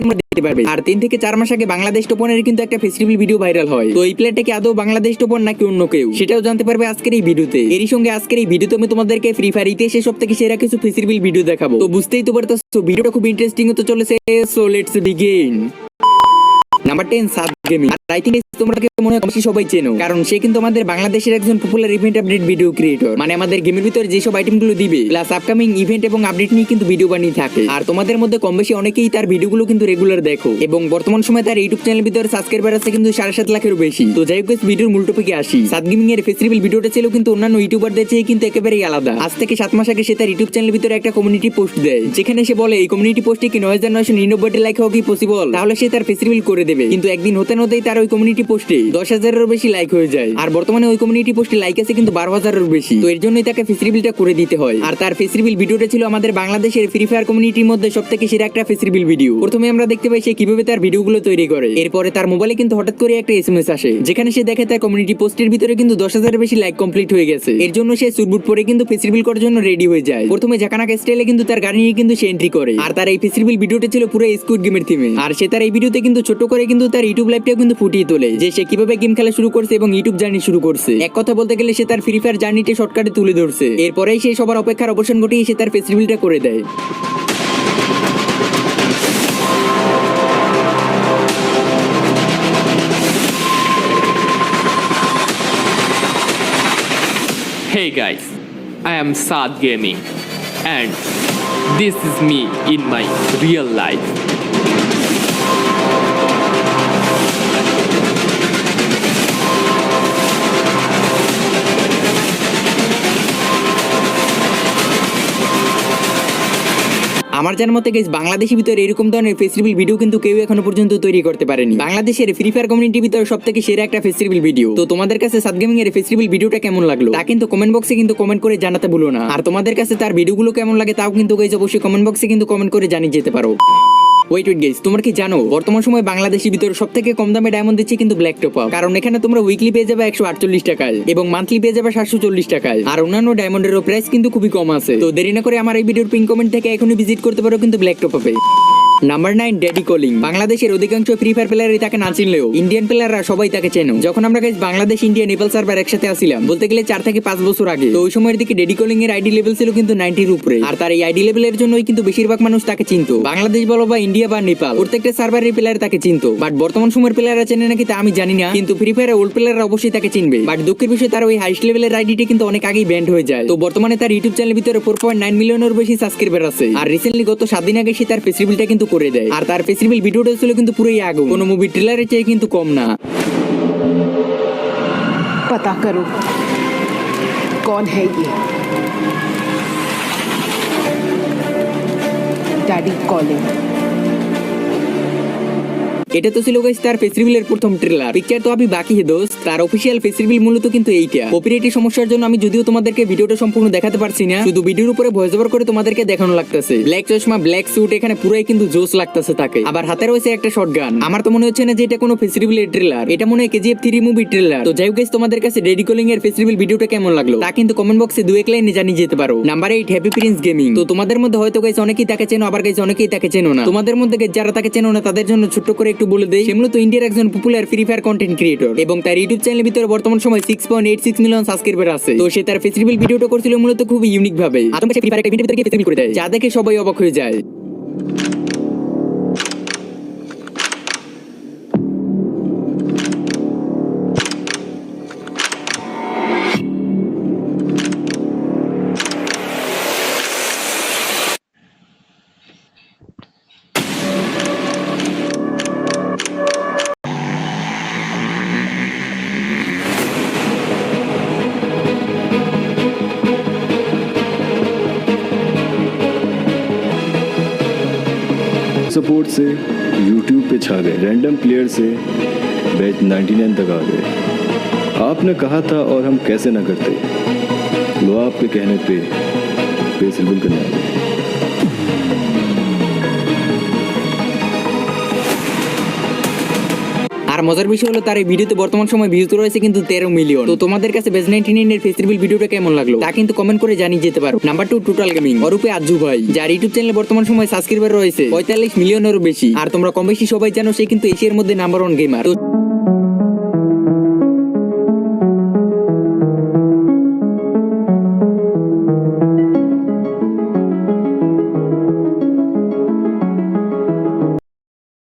তোমরা দেখতে পারবে। আর 3 থেকে 4 মাস আগে বাংলাদেশ টপ 1 এর কিন্তু একটা ফেস্টিভ্যাল ভিডিও ভাইরাল হয়। তো এই প্লেয়ারটা কি আদৌ বাংলাদেশ টপ 1 নাকি অন্য কেউ, সেটাও জানতে পারবে আজকের এই ভিডিওতে। এরই সঙ্গে আজকের এই ভিডিওতে আমি তোমাদেরকে ফ্রি ফায়ার ইতিহাসে সবথেকে সেরা কিছু ফেস্টিভ্যাল ভিডিও দেখাবো। তো বুঝতেই তো পারতেছো ভিডিওটা খুব ইন্টারেস্টিং হতে চলেছে। So let's begin. নাম্বার 10 সাদ গেমিং। আর আই থিংক তোমরা মনে হয় বেশি সবাই চেনো, কারণ সে কিন্তু আমাদের বাংলাদেশের একজন popular event update video creator. মানে আমাদের গেমের ভিতরে যেসব আইটেমগুলো দিবে প্লাস আপকামিং ইভেন্ট এবং আপডেট নিয়ে কিন্তু ভিডিও বানিয়ে থাকে। আর তোমাদের মধ্যে কম বেশি অনেকেই তার ভিডিওগুলো কিন্তু রেগুলার দেখো, এবং বর্তমান সময় তার ইউটিউব চ্যানেলের ভিতরে সাবস্ক্রাইবার আছে কিন্তু 7.5 লাখেরও বেশি। তো যাই হোক ভিডিওর মূল টপিকে আসি। সাদ গেমিং এর ফেস্টিভ্যাল ভিডিওটা ছিল কিন্তু অন্যান্য ইউটিউবারদের চেয়ে কিন্তু একেবারেই আলাদা। আজ থেকে 7 মাস আগে সে তার ইউটিউব চ্যানেলের ভিতরে একটা কমিউনিটি পোস্ট দেয়, যেখানে সে বলে এই কমিউনিটি পোস্টে কি 9999 লাইক হওয়া কি পসিবল, তাহলে সে তার ফেস্টিভ্যাল করে দেবে। কিন্তু একদিন হতে হতেই তার ওই কমিউনিটি পোস্টে 10,000-এরও বেশি লাইক হয়ে যায়। আর বর্তমানে ওই কমিউনিটি পোস্টে লাইক আছে কিন্তু 12,000-এরও বেশি। তো এর জন্যই তাকে ফেস্টিভ্যালটা করে দিতে হয়। আর তার ফেস্টিভ্যাল ভিডিওটা ছিল আমাদের বাংলাদেশের ফ্রি ফায়ার কমিউনিটির মধ্যে সবথেকে সেরা একটা ফেস্টিভ্যাল ভিডিও। প্রথমে আমরা দেখতে পাই সে কিভাবে তার ভিডিওগুলো তৈরি করে। এরপরে তার মোবাইলে কিন্তু হঠাৎ করে একটা এসএমএস আসে, যেখানে সে দেখে তার কমিউনিটি পোস্টের ভিতরে কিন্তু 10,000-এর বেশি লাইক কমপ্লিট হয়ে গেছে। এর জন্য সে সুটবুট পরে কিন্তু ফেস্টিভ্যাল করার জন্য রেডি হয়ে যায়। প্রথমে জাকানাকা স্টাইলে কিন্তু তার গাড়ি নিয়ে কিন্তু সে এন্ট্রি করে। আর তার এই ফেস্টিভ্যাল ভিডিওটা ছিল পুরো স্কুইড গেমের থিমে। আর সে তার এই ভিডিওতে কিন্তু ছোট করে কিন্তু তার ইউটিউব লাইভটাও কিন্তু ফুটিয়ে তোলে, যে সে কিভাবে গেম খেলা শুরু করছে এবং ইউটিউব জার্নি শুরু করছে। এক কথা বলতে গেলে সে তার ফ্রি ফায়ার জার্নিটা শর্টকাটে তুলে ধরছে। এরপরেই সে সবার অপেক্ষার অবসান ঘটিয়ে সে তার ফেস্টিভ্যালটা করে দেয়। Hey guys, I am Saad Gaming and this is me in my real life. আমার জানার মতে গাইস বাংলাদেশের ভিতরে এরকম ধরনের ফেস্টিভ্যাল ভিডিও কিন্তু কেউ এখনো পর্যন্ত তৈরি করতে পারেনি। বাংলাদেশের ফ্রি ফায়ার কমিউনিটির ভিতরে সবথেকে সেরা একটা ফেস্টিভ্যাল ভিডিও। তো তোমাদের কাছে সাদ গেমিং এর ফেস্টিভ্যাল ভিডিওটা কেমন লাগলো তা কিন্তু কমেন্ট বক্সে কিন্তু কমেন্ট করে জানাতে ভুলো না। আর তোমাদের কাছে তার ভিডিওগুলো কেমন লাগে তাও কিন্তু গাইস অবশ্যই কমেন্ট বক্সে কিন্তু কমেন্ট করে জানিয়ে যেতে পারো। ওয়েট গাইস, তোমরা কি জানো বর্তমান সময় বাংলাদেশের ভিতরে সবথেকে কম দামে ডায়মন্ড দিচ্ছে কিন্তু ব্ল্যাক টপ আপ। কারণ এখানে তোমরা উইকলি পেয়ে যাবে 148 টাকায় এবং মান্থলি পেয়ে যাবে 740 টাকায়। আর অন্যান্য ডায়মন্ডেরও প্রাইস কিন্তু খুবই কম আছে। তো দেরি না করে আমার এই ভিডিওর পিন কমেন্ট থেকে এখনই ভিজিট করতে পারো কিন্তু ব্ল্যাক টপ আপে। Number 9 daddy calling. বাংলাদেশের অধিকাংশ ফ্রি ফায়ার প্লেয়ারই তাকে না চিনলেও ইন্ডিয়ান প্লেয়াররা সবাই তাকে চেনো। যখন আমরা guys Bangladesh India Nepal server একসাথে আসছিলাম বলতে গেলে 4 থেকে 5 বছর আগে, তো ওই সময়ের দিকে ড্যাডি কলিং এর আইডি লেভেল ছিল কিন্তু 90-র উপরে। আর তার এই আইডি লেভেলের জন্যই কিন্তু বেশিরভাগ মানুষ তাকে চিনতো। বাংলাদেশ বলো বা ইন্ডিয়া বা নেপাল, প্রত্যেকটা সার্ভারের প্লেয়ার তাকে চিনতো। বাট বর্তমান সময়ের প্লেয়াররা চেনে নাকি তা আমি জানি না, কিন্তু ফ্রি ফায়ারের ওল্ড প্লেয়াররা অবশ্যই তাকে চিনবে। বাট দুঃখের বিষয় তার ওই হাইস্ট লেভেলের আইডিটি কিন্তু অনেক আগেই ব্যান্ড হয়ে যায়। তো বর্তমানে তার ইউটিউব চ্যানেলের ভিতরে 4.9 মিলিয়নের বেশি সাবস্ক্রাইবার আছে। আর রিসেন্টলি গত 7 দিন আগে সে তার ফেস্টিভ্যালটা কিন্তু করে দেয়। আর তার ফেস্টিভ্যাল ভিডিওটা ছিল কিন্তু পুরোই আগুন, কোনো মুভি ট্রেলারের চেয়ে কিন্তু কম না। पता करो कौन है ये डैडी कॉलिंग। এটা তো ছিল গাইস তার ফেস্টিভ্যালের প্রথম ট্রেলার। পিকচার তো আমি বাকি হে দোস্ত। তার অফিশিয়াল ফেস্টিভ্যাল মূলত কিন্তু এইটা। কপিরাইটের সমস্যার জন্য আমি যদিও তোমাদেরকে ভিডিওটা সম্পূর্ণ দেখাতে পারছি না, শুধু ভিডিওর উপরে ভয়েস ওভার করে তোমাদেরকে দেখানো লাগতেছে। ব্ল্যাক চশমা, ব্ল্যাক স্যুট, এখানে পুরোই কিন্তু জোস লাগতেছে তাকে। আবার হাতে রয়েছে একটা শটগান। আমার তো মনে হচ্ছে না যে এটা কোনো ফেস্টিভ্যালের ট্রেলার, এটা মনে হয় KGF 3 মুভি ট্রেলার। তো যাই হোক গাইস, তোমাদের কাছে ড্যাডি কলিং এর ফেস্টিভ্যাল ভিডিওটা কেমন লাগলো তা কিন্তু কমেন্ট বক্সে 2-1 লাইনে জানিয়ে যেতে পারো। Number 8 happy Prince gaming. তো তোমাদের মধ্যে হয়তো গাইস অনেকেই তাকে চেনো, আবার গাইস অনেকেই তাকে চেনো না। তোমাদের মধ্যে যারা তাকে চেনো না তাদের জন্য ছোট্ট করে একটু বলে দেই, সে মূলত ইন্ডিয়ার একজন popular free fire content creator এবং তার ইউটিউব চ্যানেলের ভিতরে বর্তমান সময় 6.86 মিলিয়ন সাবস্ক্রাইবার আছে। তো সে তার ফেস্টিভ্যাল ভিডিওটা করছিল মূলত খুব ইউনিক ভাবে। আতঙ্কে সে ফ্রি ফায়ার ইভেন্টের ভিতরে ফেস্টিভ্যাল করে দেয়, যা দেখে সবাই অবাক হয়ে যায়। सपोर्ट से यूट्यूब पे छा गए, रैंडम प्लेयर से बैच 99 तक आ गए। आपने कहा था और हम कैसे ना करते, लो आपके कहने पे फेस्टिवल करने आ गए। আর আর মজার বিষয় হলো তার এই ভিডিওতে বর্তমান সময় ভিউজ রয়েছে কিন্তু 13 মিলিয়ন। তো তোমাদের কাছে বেজ 99 এর ফেস রিভিল ভিডিওটা কেমন লাগলো তা কিন্তু কমেন্ট করে জানিয়ে যেতে পারো। নাম্বার 2 টোটাল গেমিং অরূপে আজু ভাই, যার ইউটিউব চ্যানেলে বর্তমান সময় সাবস্ক্রাইবার রয়েছে 45 মিলিয়নেরও বেশি। আর তোমরা কম বেশি সবাই জানো সে কিন্তু এশিয়ার মধ্যে নাম্বার 1 গেমার। তো